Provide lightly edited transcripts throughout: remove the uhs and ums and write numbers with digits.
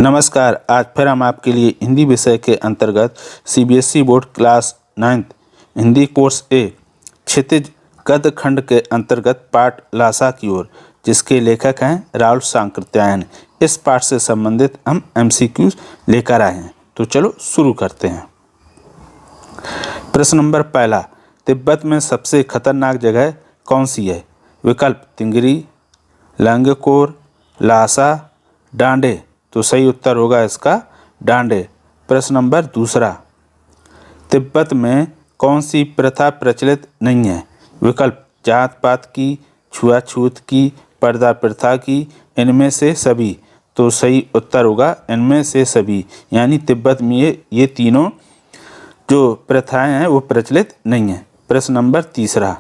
नमस्कार। आज फिर हम आपके लिए हिंदी विषय के अंतर्गत CBSE board class 9th Hindi course A Kshitij गद्य खंड के अंतर्गत पाठ लासा की ओर, जिसके लेखक हैं राहुल सांकृत्यायन, इस पाठ से संबंधित हम एमसीक्यूज लेकर आए हैं। तो चलो शुरू करते हैं। प्रश्न नंबर पहला, तिब्बत में सबसे खतरनाक जगह कौन सी है? विकल्प तिंगरी, लंगकोर, लासा, डांडे। तो सही उत्तर होगा इसका डांडे। प्रश्न नंबर दूसरा, तिब्बत में कौन सी प्रथा प्रचलित नहीं है? विकल्प जात पात की, छुआछूत की, पर्दा प्रथा की, इनमें से सभी। तो सही उत्तर होगा इनमें से सभी, यानी तिब्बत में ये तीनों जो प्रथाएं हैं वो प्रचलित नहीं है। प्रश्न नंबर तीसरा,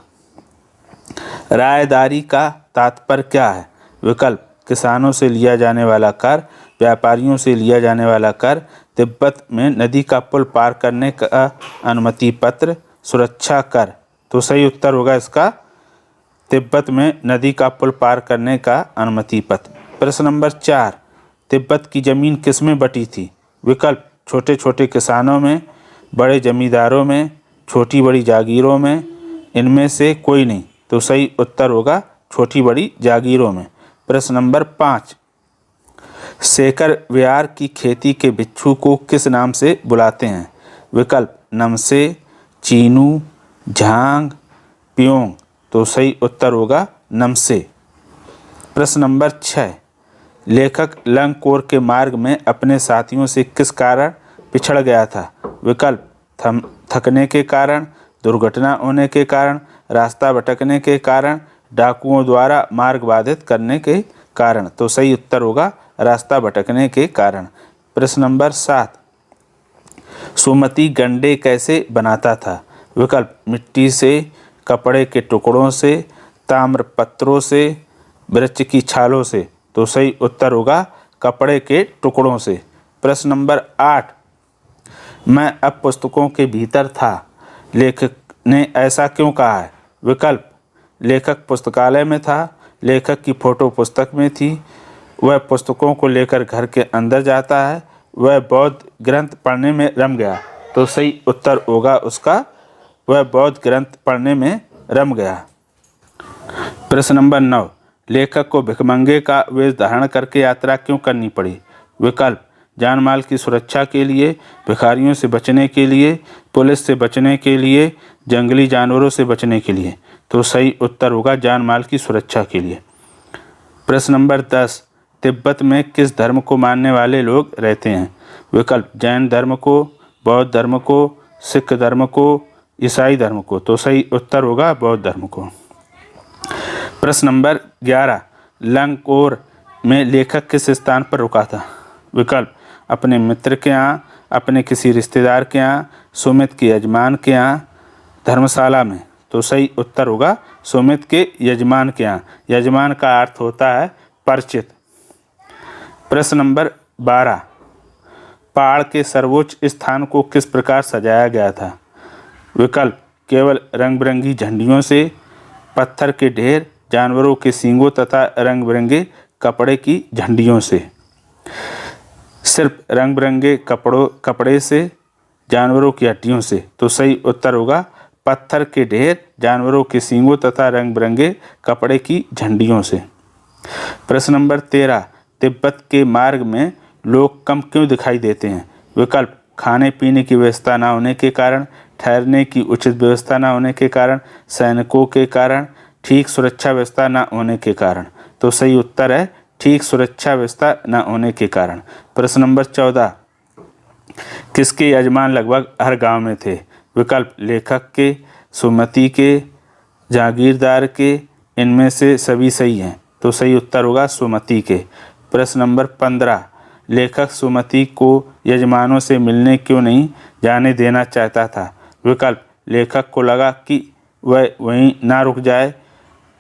रायदारी का तात्पर्य क्या है? विकल्प किसानों से लिया जाने वाला कर, व्यापारियों से लिया जाने वाला कर, तिब्बत में नदी का पुल पार करने का अनुमति पत्र, सुरक्षा कर। तो सही उत्तर होगा इसका तिब्बत में नदी का पुल पार करने का अनुमति पत्र। प्रश्न नंबर 4, तिब्बत की जमीन किस में बटी थी? विकल्प छोटे छोटे किसानों में, बड़े जमींदारों में, छोटी बड़ी जागीरों में, इनमें से कोई नहीं। तो सही उत्तर होगा छोटी बड़ी जागीरों में। प्रश्न नंबर 5, शेखर व्यार की खेती के बिच्छू को किस नाम से बुलाते हैं? विकल्प नमसे, चीनू, झांग, प्योंग। तो सही उत्तर होगा नमसे। प्रश्न नंबर 6, लेखक लंगकोर के मार्ग में अपने साथियों से किस कारण पिछड़ गया था? विकल्प थकने के कारण, दुर्घटना होने के कारण, रास्ता भटकने के कारण, डाकुओं द्वारा मार्ग बाधित करने के कारण। तो सही उत्तर होगा रास्ता भटकने के कारण। प्रश्न नंबर 7, सुमति गंडे कैसे बनाता था? विकल्प मिट्टी से, कपड़े के टुकड़ों से, ताम्र पत्रों से, वृक्ष की छालों से। तो सही उत्तर होगा कपड़े के टुकड़ों से। प्रश्न नंबर 8, मैं अब पुस्तकों के भीतर था, लेखक ने ऐसा क्यों कहा है? विकल्प लेखक पुस्तकालय में था, लेखक की फोटो पुस्तक में थी, वह पुस्तकों को लेकर घर के अंदर जाता है, वह बौद्ध ग्रंथ पढ़ने में रम गया। तो सही उत्तर होगा उसका वह बौद्ध ग्रंथ पढ़ने में रम गया। प्रश्न नंबर 9, लेखक को भिखमंगे का वेश धारण करके यात्रा क्यों करनी पड़ी? विकल्प जान माल की सुरक्षा के लिए, भिखारियों से बचने के लिए, पुलिस से बचने के लिए, जंगली जानवरों से बचने के लिए। तो सही उत्तर होगा जान माल की सुरक्षा के लिए। प्रश्न नंबर 10, तिब्बत में किस धर्म को मानने वाले लोग रहते हैं? विकल्प जैन धर्म को, बौद्ध धर्म को, सिख धर्म को, ईसाई धर्म को। तो सही उत्तर होगा बौद्ध धर्म को। प्रश्न नंबर 11, लंगकोर में लेखक किस स्थान पर रुका था? विकल्प अपने मित्र के यहाँ, अपने किसी रिश्तेदार के यहाँ, सुमित के यजमान के यहाँ, धर्मशाला में। तो सही उत्तर होगा सुमित के यजमान के यहाँ। यजमान का अर्थ होता है परिचित। प्रश्न नंबर 12, पहाड़ के सर्वोच्च स्थान को किस प्रकार सजाया गया था? विकल्प केवल रंग बिरंगी झंडियों से, पत्थर के ढेर, जानवरों के सींगों तथा रंग बिरंगे कपड़े की झंडियों से। सिर्फ रंग बिरंगे कपड़े से, जानवरों की हड्डियों से। तो सही उत्तर होगा पत्थर के ढेर, जानवरों के सींगों तथा रंग बिरंगे कपड़े की झंडियों से। प्रश्न नंबर 13, तिब्बत के मार्ग में लोग कम क्यों दिखाई देते हैं? विकल्प खाने पीने की व्यवस्था न होने के कारण, ठहरने की उचित व्यवस्था न होने के कारण, सैनिकों के कारण, ठीक सुरक्षा व्यवस्था न होने के कारण। तो सही उत्तर है ठीक सुरक्षा व्यवस्था न होने के कारण। प्रश्न नंबर 14, किसके यजमान लगभग हर गांव में थे? विकल्प लेखक के, सुमति के, जागीरदार के, इनमें से सभी सही हैं। तो सही उत्तर होगा सुमति के। प्रश्न नंबर 15, लेखक सुमति को यजमानों से मिलने क्यों नहीं जाने देना चाहता था? विकल्प लेखक को लगा कि वह वहीं ना रुक जाए,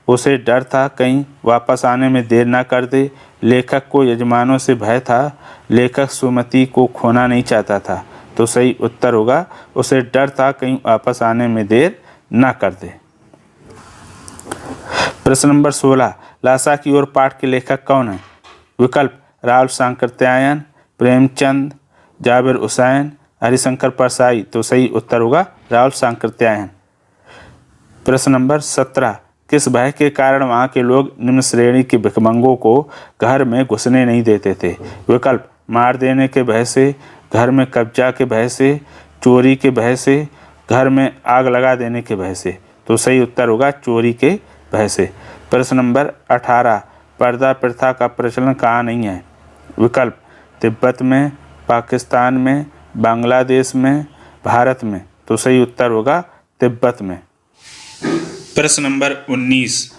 उसे डर था कहीं वापस आने में देर ना कर दे, लेखक को यजमानों से भय था, लेखक सुमति को खोना नहीं चाहता था। तो सही उत्तर होगा उसे डर था कहीं वापस आने में देर ना कर दे। प्रश्न नंबर 16, लासा की ओर पाठ के लेखक कौन है? विकल्प राहुल सांकृत्यायन, प्रेमचंद, जाबिर हुसैन, हरिशंकर परसाई। तो सही उत्तर होगा राहुल सांकृत्यायन। प्रश्न नंबर 17, किस भय के कारण वहाँ के लोग निम्न श्रेणी के भिखमंगों को घर में घुसने नहीं देते थे? विकल्प, मार देने के भय से, घर में कब्जा के भय से, चोरी के भय से, घर में आग लगा देने के भय से। तो सही उत्तर होगा चोरी के भय से। प्रश्न नंबर 18, पर्दा प्रथा का प्रचलन कहाँ नहीं है? विकल्प, तिब्बत में, पाकिस्तान में, बांग्लादेश में, भारत में। तो सही उत्तर होगा तिब्बत में। प्रश्न नंबर 19,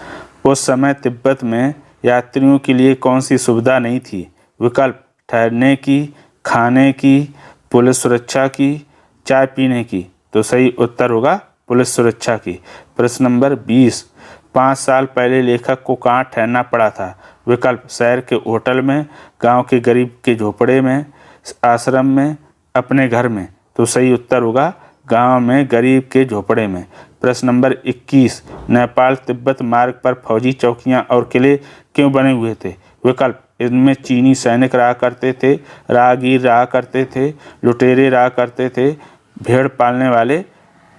उस समय तिब्बत में यात्रियों के लिए कौन सी सुविधा नहीं थी? विकल्प, ठहरने की, खाने की, पुलिस सुरक्षा की, चाय पीने की। तो सही उत्तर होगा पुलिस सुरक्षा की। प्रश्न नंबर 20, 5 साल पहले लेखक को कहाँ ठहरना पड़ा था? विकल्प, शहर के होटल में, गांव के गरीब के झोपड़े में, आश्रम में, अपने घर में। तो सही उत्तर होगा गांव में गरीब के झोपड़े में। प्रश्न नंबर 21, नेपाल तिब्बत मार्ग पर फौजी चौकियां और किले क्यों बने हुए थे? विकल्प, इनमें चीनी सैनिक रहा करते थे, राहगीर रहा करते थे, लुटेरे रहा करते थे, भेड़ पालने वाले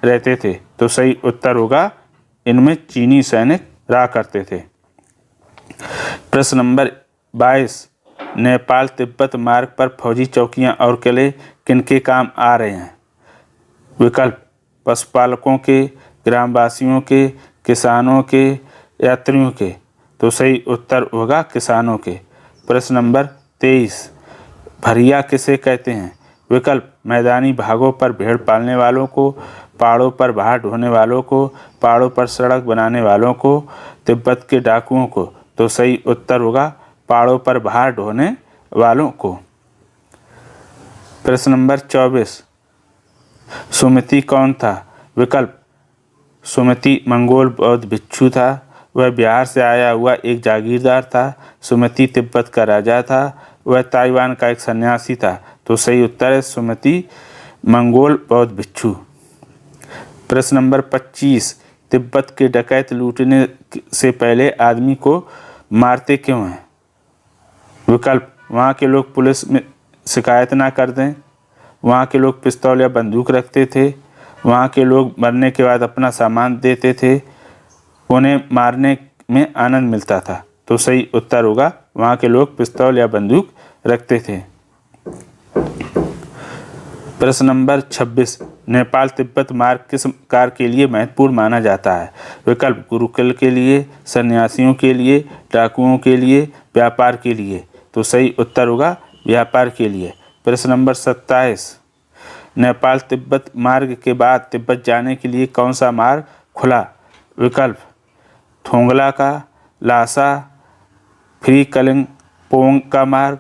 रहते थे। तो सही उत्तर होगा इनमें चीनी सैनिक रहा करते थे। प्रश्न नंबर 22, नेपाल तिब्बत मार्ग पर फौजी चौकियां और किले किनके काम आ रहे हैं? विकल्प, पशुपालकों के, ग्रामवासियों के, किसानों के, यात्रियों के। तो सही उत्तर होगा किसानों के। प्रश्न नंबर 23, भरिया किसे कहते हैं? विकल्प, मैदानी भागों पर भेड़ पालने वालों को, पहाड़ों पर भार ढोने वालों को, पहाड़ों पर सड़क बनाने वालों को, तिब्बत के डाकुओं को। तो सही उत्तर होगा पहाड़ों पर भार ढोने वालों को। प्रश्न नंबर 24, सुमति कौन था? विकल्प, सुमति मंगोल बौद्ध भिक्षु था, वह बिहार से आया हुआ एक जागीरदार था। सुमति तिब्बत का राजा था, वह ताइवान का एक सन्यासी था। तो सही उत्तर है सुमति मंगोल बौद्ध भिक्षु। प्रश्न नंबर 25, तिब्बत के डकैत लूटने से पहले आदमी को मारते क्यों हैं? विकल्प, वहाँ के लोग पुलिस में शिकायत ना कर दें, वहाँ के लोग पिस्तौल या बंदूक रखते थे, वहाँ के लोग मरने के बाद अपना सामान देते थे, उन्हें मारने में आनंद मिलता था। तो सही उत्तर होगा वहाँ के लोग पिस्तौल या बंदूक रखते थे। प्रश्न नंबर 26, नेपाल तिब्बत मार्ग किस कार्य के लिए महत्वपूर्ण माना जाता है? विकल्प, गुरुकुल के लिए, सन्यासियों के लिए, डाकुओं के लिए, व्यापार के लिए। तो सही उत्तर होगा व्यापार के लिए। प्रश्न नंबर 27, नेपाल तिब्बत मार्ग के बाद तिब्बत जाने के लिए कौन सा मार्ग खुला? विकल्प, थोंगला का, लासा, फ्री कलिंगपोंग का मार्ग,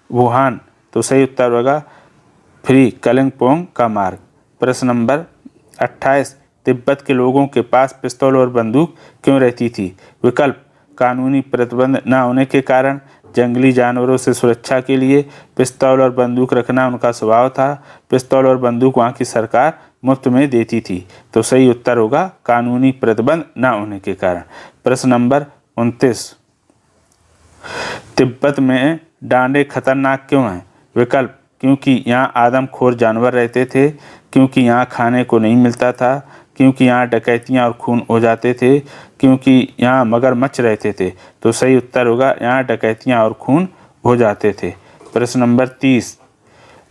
वुहान। तो सही उत्तर होगा फ्री कलिंगपोंग का मार्ग। प्रश्न नंबर 28, तिब्बत के लोगों के पास पिस्तौल और बंदूक क्यों रहती थी? विकल्प, कानूनी प्रतिबंध न होने के कारण, जंगली जानवरों से सुरक्षा के लिए, पिस्तौल और बंदूक रखना उनका स्वभाव था, पिस्तौल और बंदूक वहाँ की सरकार मुफ्त में देती थी। तो सही उत्तर होगा कानूनी प्रतिबंध न होने के कारण। प्रश्न नंबर 29, तिब्बत में डांडे खतरनाक क्यों हैं? विकल्प, क्योंकि यहाँ आदमखोर जानवर रहते थे, क्योंकि यहाँ खाने को नहीं मिलता था, क्योंकि यहाँ डकैतियाँ और खून हो जाते थे, क्योंकि यहाँ मगरमच्छ रहते थे। तो सही उत्तर होगा यहाँ डकैतियाँ और खून हो जाते थे। प्रश्न नंबर 30,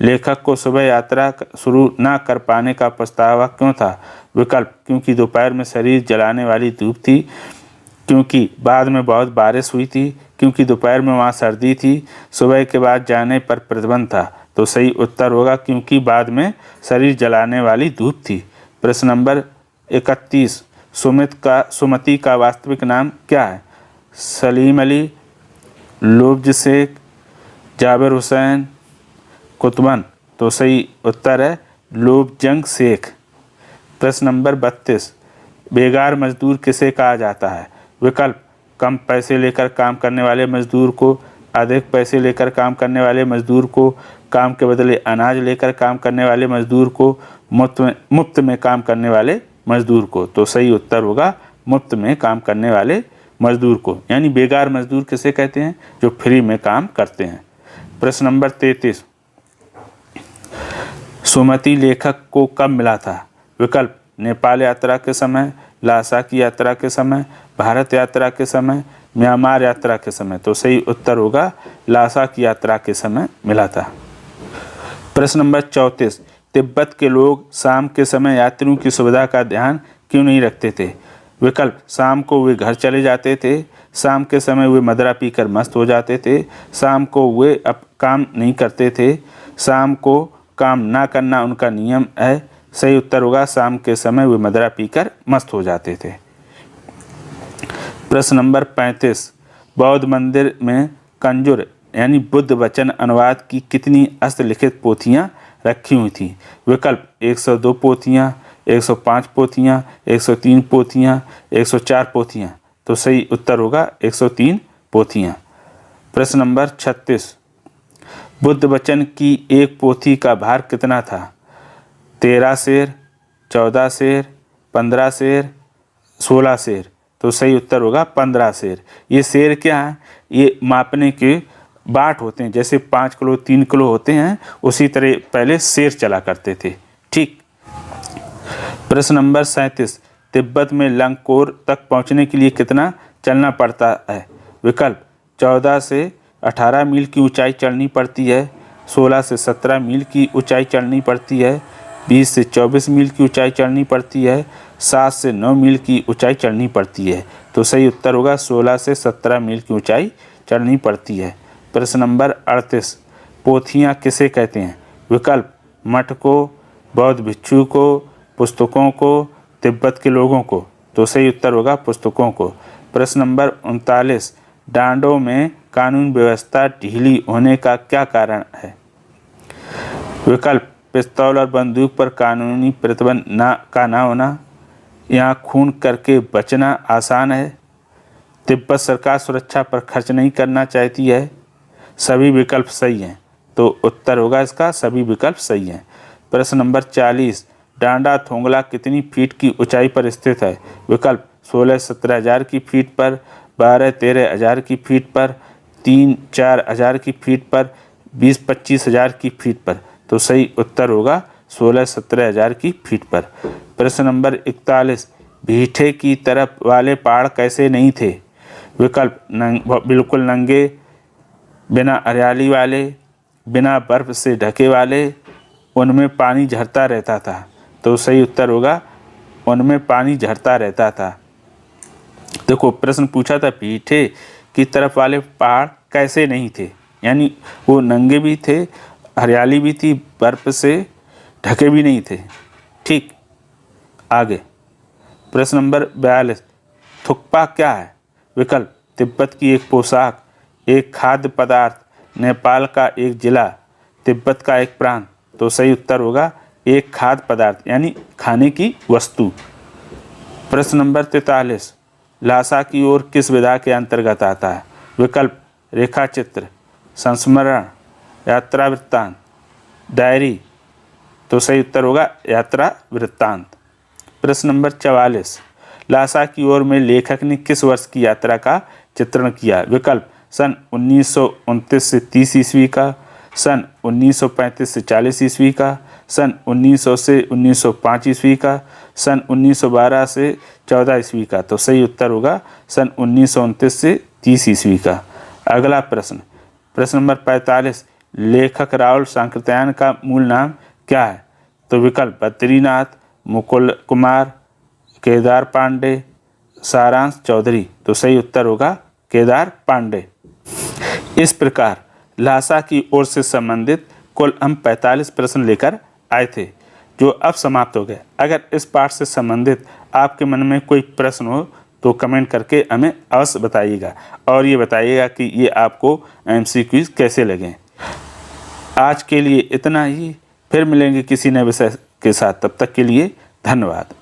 लेखक को सुबह यात्रा शुरू न कर पाने का पछतावा क्यों था? विकल्प, क्योंकि दोपहर में शरीर जलाने वाली धूप थी, क्योंकि बाद में बहुत बारिश हुई थी, क्योंकि दोपहर में वहाँ सर्दी थी, सुबह के बाद जाने पर प्रतिबंध था। तो सही उत्तर होगा क्योंकि बाद में शरीर जलाने वाली धूप थी। प्रश्न नंबर 31, सुमति का वास्तविक नाम क्या है? सलीम अली, लुब्ज शेख, जाबिर हुसैन, कुतबन। तो सही उत्तर है लुब्जंग शेख। प्रश्न नंबर 32, बेगार मजदूर किसे कहा जाता है? विकल्प, कम पैसे लेकर काम करने वाले मजदूर को, अधिक पैसे लेकर काम करने वाले मजदूर को, काम के बदले अनाज लेकर काम करने वाले मजदूर को, मुफ्त में काम करने वाले मजदूर को। तो सही उत्तर होगा मुफ्त में काम करने वाले मजदूर को। यानी बेगार मजदूर किसे कहते हैं? जो फ्री में काम करते हैं। प्रश्न नंबर 33, सुमति लेखक को कब मिला था? विकल्प नेपाल यात्रा के समय, लासा की यात्रा के समय, भारत यात्रा के समय, म्यांमार यात्रा के समय। तो सही उत्तर होगा लासा की यात्रा के समय मिला था। प्रश्न नंबर 34, तिब्बत के लोग शाम के समय यात्रियों की सुविधा का ध्यान क्यों नहीं रखते थे? विकल्प शाम को वे घर चले जाते थे, शाम के समय वे मदिरा पीकर मस्त हो जाते थे, शाम को वे अब काम नहीं करते थे, शाम को काम ना करना उनका नियम है। सही उत्तर होगा शाम के समय वे मदिरा पीकर मस्त हो जाते थे। प्रश्न नंबर 35, बौद्ध मंदिर में कंजुर यानी बुद्ध वचन अनुवाद की कितनी हस्तलिखित पोथियाँ रखी हुई थी? विकल्प 102 पोथियाँ, 105 पोथियाँ, 103 पोथियाँ, 104 पोथियाँ। तो सही उत्तर होगा 103 पोथियाँ। प्रश्न नंबर 36, बुद्ध वचन की एक पोथी का भार कितना था? 13 सेर, 14 सेर, 15 सेर, 16 सेर। तो सही उत्तर होगा 15 सेर। ये सेर क्या है? ये मापने के बाट होते हैं, जैसे 5 किलो 3 किलो होते हैं, उसी तरह पहले सेर चला करते थे। ठीक। प्रश्न नंबर 37, तिब्बत में लंगकोर तक पहुंचने के लिए कितना चलना पड़ता है? विकल्प 14 से 18 मील की ऊंचाई चढ़नी पड़ती है, 16 से 17 मील की ऊंचाई चढ़नी पड़ती है, 20 से 24 मील की ऊंचाई चढ़नी पड़ती है, 7 से 9 मील की ऊंचाई चढ़नी पड़ती है। तो सही उत्तर होगा 16 से 17 मील की ऊंचाई चढ़नी पड़ती है। प्रश्न नंबर 38, पोथियाँ किसे कहते हैं? विकल्प मठ को, बौद्ध भिक्षु को, पुस्तकों को, तिब्बत के लोगों को। तो सही उत्तर होगा पुस्तकों को। प्रश्न नंबर 39, डांडों में कानून व्यवस्था ढीली होने का क्या कारण है? विकल्प पिस्तौल और बंदूक पर कानूनी प्रतिबंध ना होना, यहाँ खून करके बचना आसान है, तिब्बत सरकार सुरक्षा पर खर्च नहीं करना चाहती है। सभी विकल्प सही हैं, तो उत्तर होगा इसका सभी विकल्प सही हैं। प्रश्न नंबर 40, डांडा थोंगला कितनी फीट की ऊंचाई पर स्थित है? विकल्प 16-17 हज़ार की फीट पर, 12-13 हज़ार की फीट पर, 3-4 हज़ार की फीट पर, 20-25 हज़ार की फीट पर। तो सही उत्तर होगा 16-17 हज़ार की फीट पर। प्रश्न नंबर 41, भीठे की तरफ वाले पहाड़ कैसे नहीं थे? विकल्प बिल्कुल नंगे, बिना हरियाली वाले, बिना बर्फ से ढके वाले, उनमें पानी झरता रहता था। तो सही उत्तर होगा उनमें पानी झरता रहता था। देखो प्रश्न पूछा था पीठे की तरफ वाले पहाड़ कैसे नहीं थे, यानी वो नंगे भी थे, हरियाली भी थी, बर्फ से ढके भी नहीं थे। ठीक। आगे प्रश्न नंबर 42, थुक्पा क्या है? विकल्प तिब्बत की एक पोशाक, एक खाद्य पदार्थ, नेपाल का एक जिला, तिब्बत का एक प्रांत। तो सही उत्तर होगा एक खाद्य पदार्थ यानी खाने की वस्तु। प्रश्न नंबर 43, लासा की ओर किस विधा के अंतर्गत आता है? विकल्प रेखा चित्र, संस्मरण, यात्रा वृत्तांत, डायरी। तो सही उत्तर होगा यात्रा वृत्तांत। प्रश्न नंबर 44, लासा की ओर में लेखक ने किस वर्ष की यात्रा का चित्रण किया? विकल्प सन 1929 से 30 ईस्वी का, सन 1935 से 40 ईस्वी का, सन 1900 से 1905 ईस्वी का, सन 1912 से 14 ईस्वी का। तो सही उत्तर होगा सन 1929 से 30 ईस्वी का। अगला प्रश्न, प्रश्न नंबर 45, लेखक राहुल सांकृत्यायन का मूल नाम क्या है? तो विकल्प बद्रीनाथ, मुकुल कुमार, केदार पांडे, सारांश चौधरी। तो सही उत्तर होगा केदार पांडे। इस प्रकार लासा की ओर से संबंधित कुल हम 45 प्रश्न लेकर आए थे, जो अब समाप्त हो गए। अगर इस पाठ से संबंधित आपके मन में कोई प्रश्न हो तो कमेंट करके हमें अवश्य बताइएगा, और ये बताइएगा कि ये आपको MCQ कैसे लगे। आज के लिए इतना ही, फिर मिलेंगे किसी नए विषय के साथ। तब तक के लिए धन्यवाद।